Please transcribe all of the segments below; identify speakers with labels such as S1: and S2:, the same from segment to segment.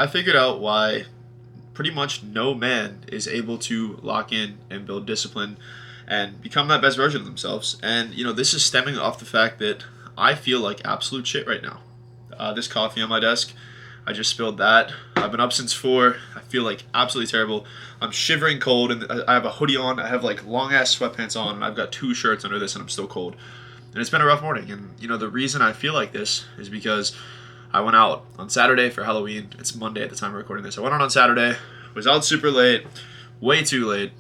S1: I figured out why pretty much no man is able to lock in and build discipline and become that best version of themselves. And, this is stemming off the fact that I feel like absolute shit right now. This coffee on my desk, I just spilled that. I've been up since 4. I feel like absolutely terrible. I'm shivering cold, and I have a hoodie on. I have like long ass sweatpants on, and I've got 2 shirts under this, and I'm still cold. And it's been a rough morning. And, the reason I feel like this is because I went out on Saturday for Halloween. It's Monday at the time of recording this. I went out on Saturday, was out super late, way too late,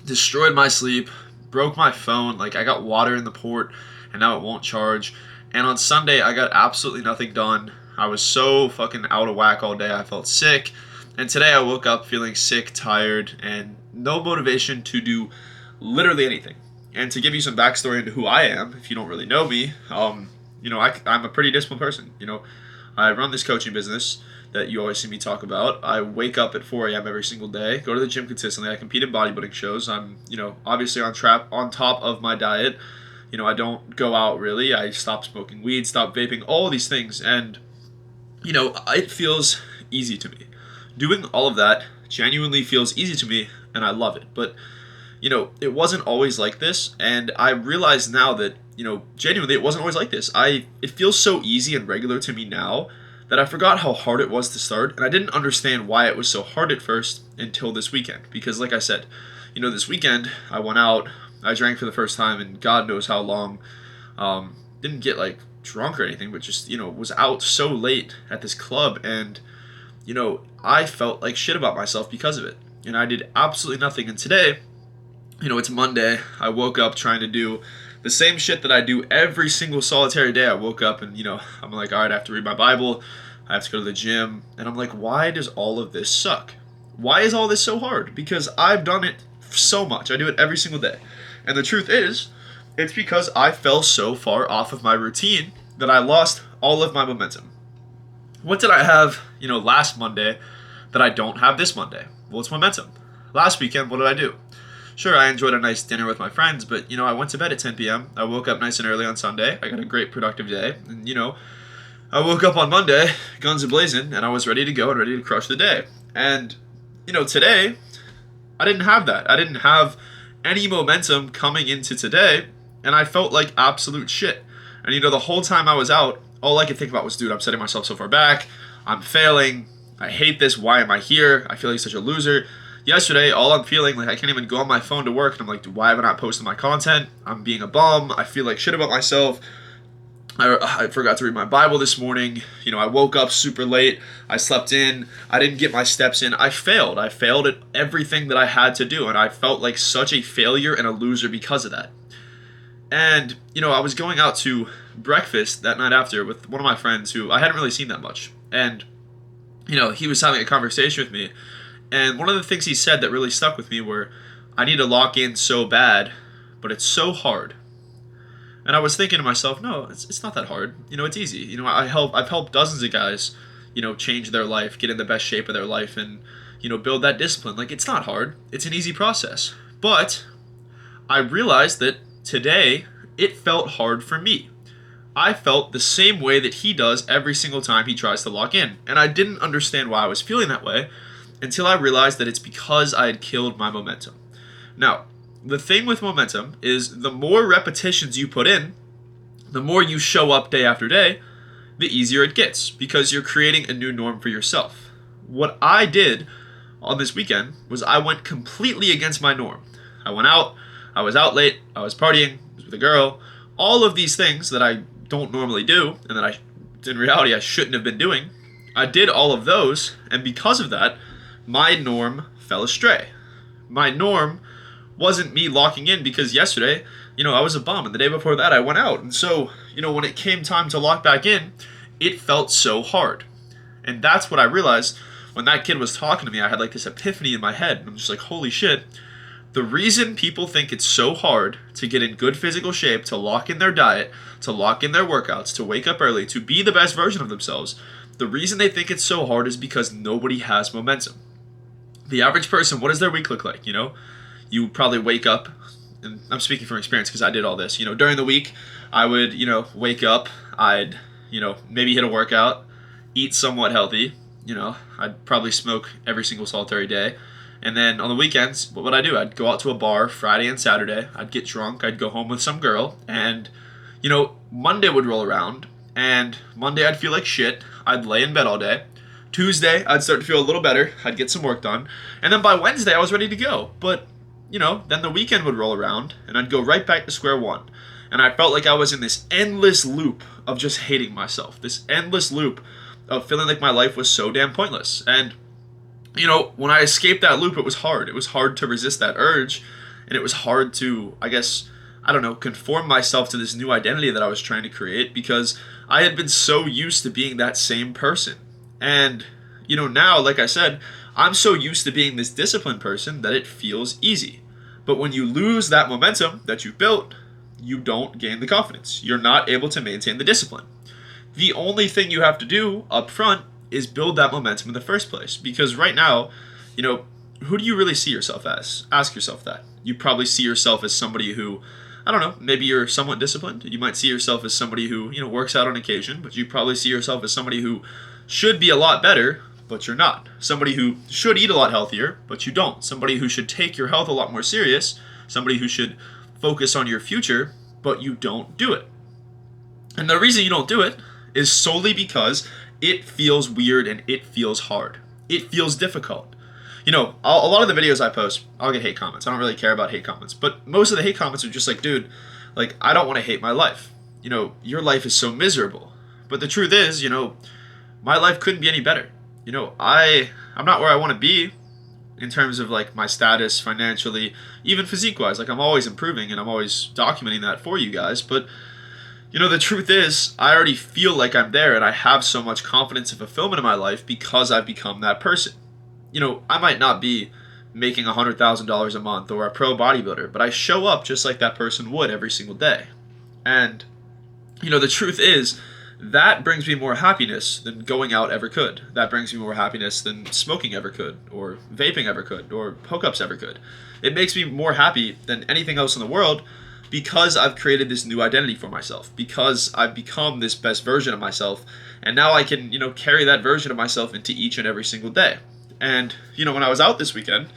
S1: destroyed my sleep, broke my phone. Like, I got water in the port, and now it won't charge. And on Sunday, I got absolutely nothing done. I was so fucking out of whack all day. I felt sick. And today I woke up feeling sick, tired, and no motivation to do literally anything. And to give you some backstory into who I am, if you don't really know me, I'm a pretty disciplined person. I run this coaching business that you always see me talk about. I wake up at 4 a.m. every single day, go to the gym consistently. I compete in bodybuilding shows. I'm, obviously on top of my diet. I don't go out really. I stopped smoking weed, stopped vaping, all of these things. And, it feels easy to me. Doing all of that genuinely feels easy to me, and I love it. But, it wasn't always like this. And I realize now that, genuinely it wasn't always like this. It feels so easy and regular to me now that I forgot how hard it was to start. And I didn't understand why it was so hard at first until this weekend. Because like I said, this weekend I went out, I drank for the first time in God knows how long. Didn't get like drunk or anything, but just, was out so late at this club. And, I felt like shit about myself because of it. And I did absolutely nothing. And today, it's Monday. I woke up trying to do the same shit that I do every single solitary day. I woke up and, I'm like, all right, I have to read my Bible. I have to go to the gym. And I'm like, why does all of this suck? Why is all this so hard? Because I've done it so much. I do it every single day. And the truth is, it's because I fell so far off of my routine that I lost all of my momentum. What did I have, last Monday that I don't have this Monday? Well, it's momentum. Last weekend, what did I do? Sure, I enjoyed a nice dinner with my friends, but, I went to bed at 10 p.m. I woke up nice and early on Sunday. I got a great productive day. And, I woke up on Monday, guns a-blazing, and I was ready to go and ready to crush the day. And, today, I didn't have that. I didn't have any momentum coming into today, and I felt like absolute shit. And, the whole time I was out, all I could think about was, dude, I'm setting myself so far back. I'm failing. I hate this. Why am I here? I feel like such a loser. Yesterday, all I'm feeling, like I can't even go on my phone to work, and I'm like, dude, why have I not posted my content? I'm being a bum. I feel like shit about myself. I forgot to read my Bible this morning. I woke up super late. I slept in. I didn't get my steps in. I failed. I failed at everything that I had to do, and I felt like such a failure and a loser because of that. And, I was going out to breakfast that night after with one of my friends who I hadn't really seen that much. And, he was having a conversation with me. And one of the things he said that really stuck with me were, I need to lock in so bad, but it's so hard. And I was thinking to myself, no, it's not that hard. It's easy. I've helped dozens of guys, change their life, get in the best shape of their life, and, build that discipline. Like, it's not hard. It's an easy process. But I realized that today it felt hard for me. I felt the same way that he does every single time he tries to lock in. And I didn't understand why I was feeling that way until I realized that it's because I had killed my momentum. Now, the thing with momentum is the more repetitions you put in, the more you show up day after day, the easier it gets because you're creating a new norm for yourself. What I did on this weekend was I went completely against my norm. I went out, I was out late, I was partying, I was with a girl, all of these things that I don't normally do and that in reality I shouldn't have been doing. I did all of those, and because of that, my norm fell astray. My norm wasn't me locking in because yesterday, I was a bum, and the day before that I went out. And so, when it came time to lock back in, it felt so hard. And that's what I realized when that kid was talking to me. I had like this epiphany in my head. And I'm just like, holy shit. The reason people think it's so hard to get in good physical shape, to lock in their diet, to lock in their workouts, to wake up early, to be the best version of themselves, the reason they think it's so hard is because nobody has momentum. The average person, what does their week look like? You probably wake up, and I'm speaking from experience because I did all this. During the week, I would, wake up, I'd, maybe hit a workout, eat somewhat healthy, You know, I'd probably smoke every single solitary day. And then on the weekends, what would I do? I'd go out to a bar Friday and Saturday. I'd get drunk. I'd go home with some girl. And, you know, Monday would roll around. And Monday I'd feel like shit. I'd lay in bed all day. Tuesday I'd start to feel a little better. I'd get some work done. And then by Wednesday I was ready to go. But, you know, then the weekend would roll around and I'd go right back to square one. And I felt like I was in this endless loop of just hating myself. This endless loop of feeling like my life was so damn pointless. And, you know, when I escaped that loop, it was hard. It was hard to resist that urge. And it was hard to, I guess, I don't know, conform myself to this new identity that I was trying to create because I had been so used to being that same person. And, you know, now, like I said, I'm so used to being this disciplined person that it feels easy. But when you lose that momentum that you built, you don't gain the confidence. You're not able to maintain the discipline. The only thing you have to do up front is build that momentum in the first place. Because right now, you know, who do you really see yourself as? Ask yourself that. You probably see yourself as somebody who, I don't know, maybe you're somewhat disciplined. You might see yourself as somebody who, you know, works out on occasion, but you probably see yourself as somebody who should be a lot better, but you're not. Somebody who should eat a lot healthier, but you don't. Somebody who should take your health a lot more serious. Somebody who should focus on your future, but you don't do it. And the reason you don't do it is solely because it feels weird and it feels hard. It feels difficult. You know, a lot of the videos I post, I'll get hate comments. I don't really care about hate comments. But most of the hate comments are just like, dude, like, I don't want to hate my life. You know, your life is so miserable. But the truth is, you know, my life couldn't be any better. You know, I'm not where I want to be in terms of, like, my status financially, even physique-wise. Like, I'm always improving and I'm always documenting that for you guys. But, you know, the truth is, I already feel like I'm there and I have so much confidence and fulfillment in my life because I've become that person. You know, I might not be making $100,000 a month or a pro bodybuilder, but I show up just like that person would every single day. And, you know, the truth is, that brings me more happiness than going out ever could. That brings me more happiness than smoking ever could, or vaping ever could, or hookups ever could. It makes me more happy than anything else in the world because I've created this new identity for myself, because I've become this best version of myself, and now I can, you know, carry that version of myself into each and every single day. And, you know, when I was out this weekend,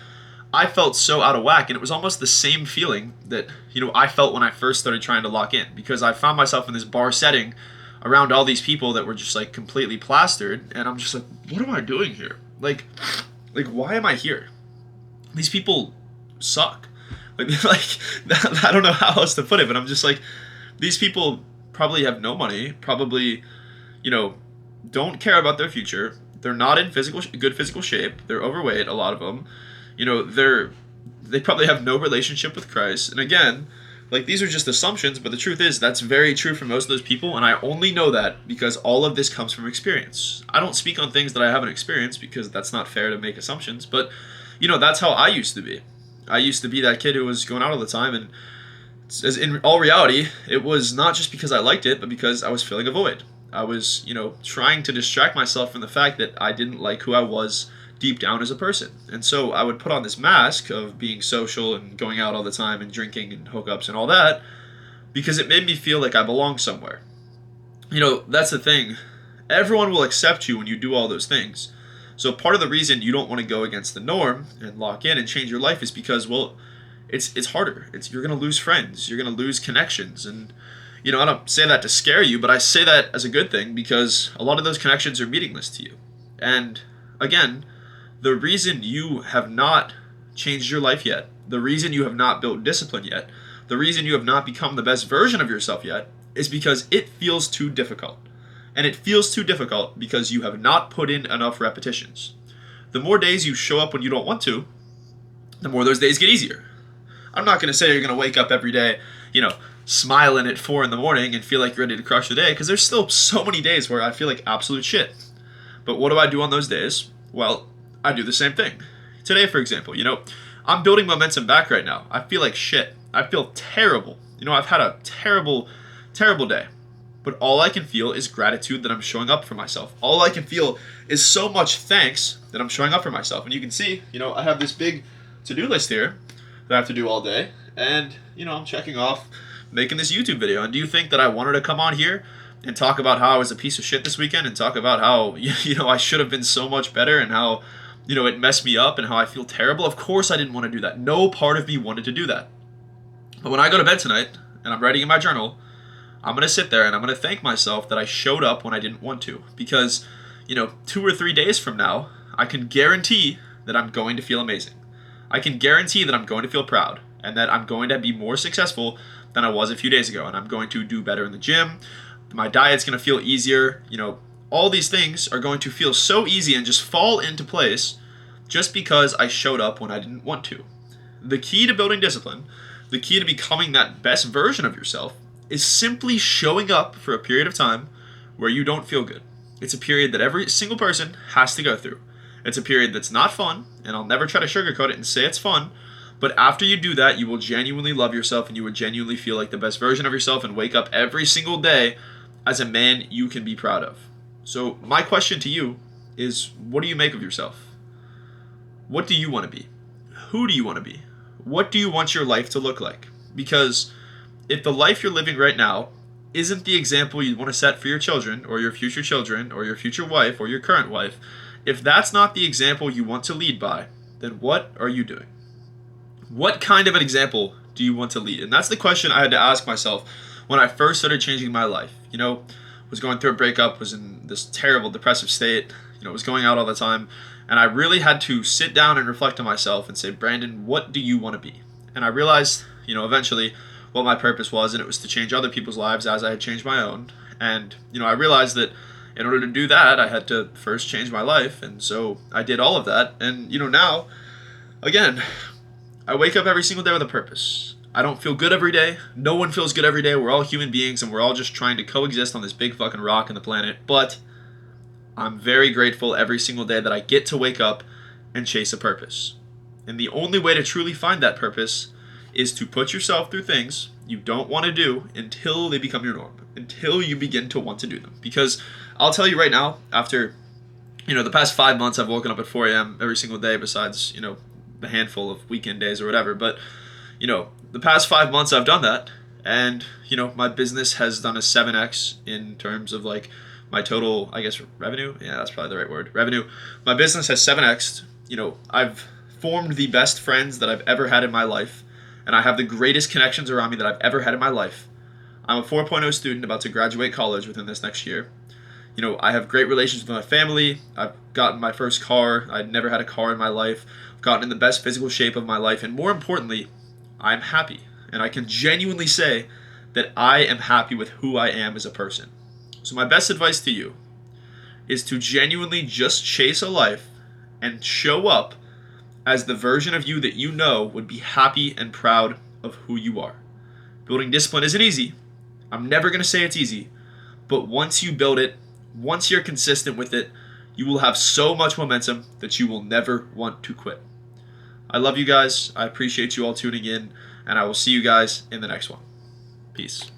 S1: I felt so out of whack, and it was almost the same feeling that, you know, I felt when I first started trying to lock in, because I found myself in this bar setting around all these people that were just, like, completely plastered, and I'm just like, what am I doing here? Like, why am I here? These people suck. Like, I don't know how else to put it, but I'm just like, these people probably have no money, probably, you know, don't care about their future. They're not in good physical shape. They're overweight, a lot of them. You know, they probably have no relationship with Christ. And again, like, these are just assumptions, but the truth is that's very true for most of those people, and I only know that because all of this comes from experience. I don't speak on things that I haven't experienced because that's not fair to make assumptions, but, you know, that's how I used to be. I used to be that kid who was going out all the time, and as in all reality, it was not just because I liked it, but because I was filling a void. I was, you know, trying to distract myself from the fact that I didn't like who I was deep down as a person. And so I would put on this mask of being social and going out all the time and drinking and hookups and all that because it made me feel like I belong somewhere. You know, that's the thing. Everyone will accept you when you do all those things. So part of the reason you don't want to go against the norm and lock in and change your life is because, well, it's harder. You're going to lose friends. You're going to lose connections. And, you know, I don't say that to scare you, but I say that as a good thing because a lot of those connections are meaningless to you. And again, the reason you have not changed your life yet, the reason you have not built discipline yet, the reason you have not become the best version of yourself yet is because it feels too difficult. And it feels too difficult because you have not put in enough repetitions. The more days you show up when you don't want to, the more those days get easier. I'm not going to say you're going to wake up every day, you know, smiling at 4 a.m. and feel like you're ready to crush the day, because there's still so many days where I feel like absolute shit. But what do I do on those days? Well, I do the same thing. Today, for example, you know, I'm building momentum back right now. I feel like shit. I feel terrible. You know, I've had a terrible, terrible day. But all I can feel is gratitude that I'm showing up for myself. All I can feel is so much thanks that I'm showing up for myself. And you can see, you know, I have this big to-do list here that I have to do all day. And, you know, I'm checking off making this YouTube video. And do you think that I wanted to come on here and talk about how I was a piece of shit this weekend and talk about how, I should have been so much better and how, it messed me up and how I feel terrible. Of course I didn't want to do that. No part of me wanted to do that. But when I go to bed tonight and I'm writing in my journal, I'm going to sit there and I'm going to thank myself that I showed up when I didn't want to. Because, 2 or 3 days from now, I can guarantee that I'm going to feel amazing. I can guarantee that I'm going to feel proud and that I'm going to be more successful than I was a few days ago. And I'm going to do better in the gym. My diet's going to feel easier. All these things are going to feel so easy and just fall into place just because I showed up when I didn't want to. The key to building discipline, the key to becoming that best version of yourself, is simply showing up for a period of time where you don't feel good. It's a period that every single person has to go through. It's a period that's not fun, and I'll never try to sugarcoat it and say it's fun, but after you do that, you will genuinely love yourself and you will genuinely feel like the best version of yourself and wake up every single day as a man you can be proud of. So my question to you is, what do you make of yourself? What do you want to be? Who do you want to be? What do you want your life to look like? Because if the life you're living right now isn't the example you want to set for your children or your future children or your future wife or your current wife, if that's not the example you want to lead by, then what are you doing? What kind of an example do you want to lead? And that's the question I had to ask myself when I first started changing my life. Was going through a breakup, was in this terrible depressive state, was going out all the time. And I really had to sit down and reflect on myself and say, Brandon, what do you want to be? And I realized, eventually what my purpose was, and it was to change other people's lives as I had changed my own. And, I realized that in order to do that, I had to first change my life. And so I did all of that. And, now, again, I wake up every single day with a purpose. I don't feel good every day. No one feels good every day. We're all human beings and we're all just trying to coexist on this big fucking rock in the planet. But I'm very grateful every single day that I get to wake up and chase a purpose. And the only way to truly find that purpose is to put yourself through things you don't want to do until they become your norm, until you begin to want to do them. Because I'll tell you right now, after, the past 5 months, I've woken up at 4 a.m. every single day besides, the handful of weekend days or whatever. But, the past 5 months I've done that. And, my business has done a 7x in terms of like my total, I guess, revenue. Yeah, that's probably the right word. Revenue. My business has 7x'd. I've formed the best friends that I've ever had in my life. And I have the greatest connections around me that I've ever had in my life. I'm a 4.0 student about to graduate college within this next year. I have great relations with my family. I've gotten my first car. I'd never had a car in my life. I've gotten in the best physical shape of my life. And more importantly, I'm happy. And I can genuinely say that I am happy with who I am as a person. So my best advice to you is to genuinely just chase a life and show up as the version of you that you know would be happy and proud of who you are. Building discipline isn't easy. I'm never going to say it's easy. But once you build it, once you're consistent with it, you will have so much momentum that you will never want to quit. I love you guys. I appreciate you all tuning in, and I will see you guys in the next one. Peace.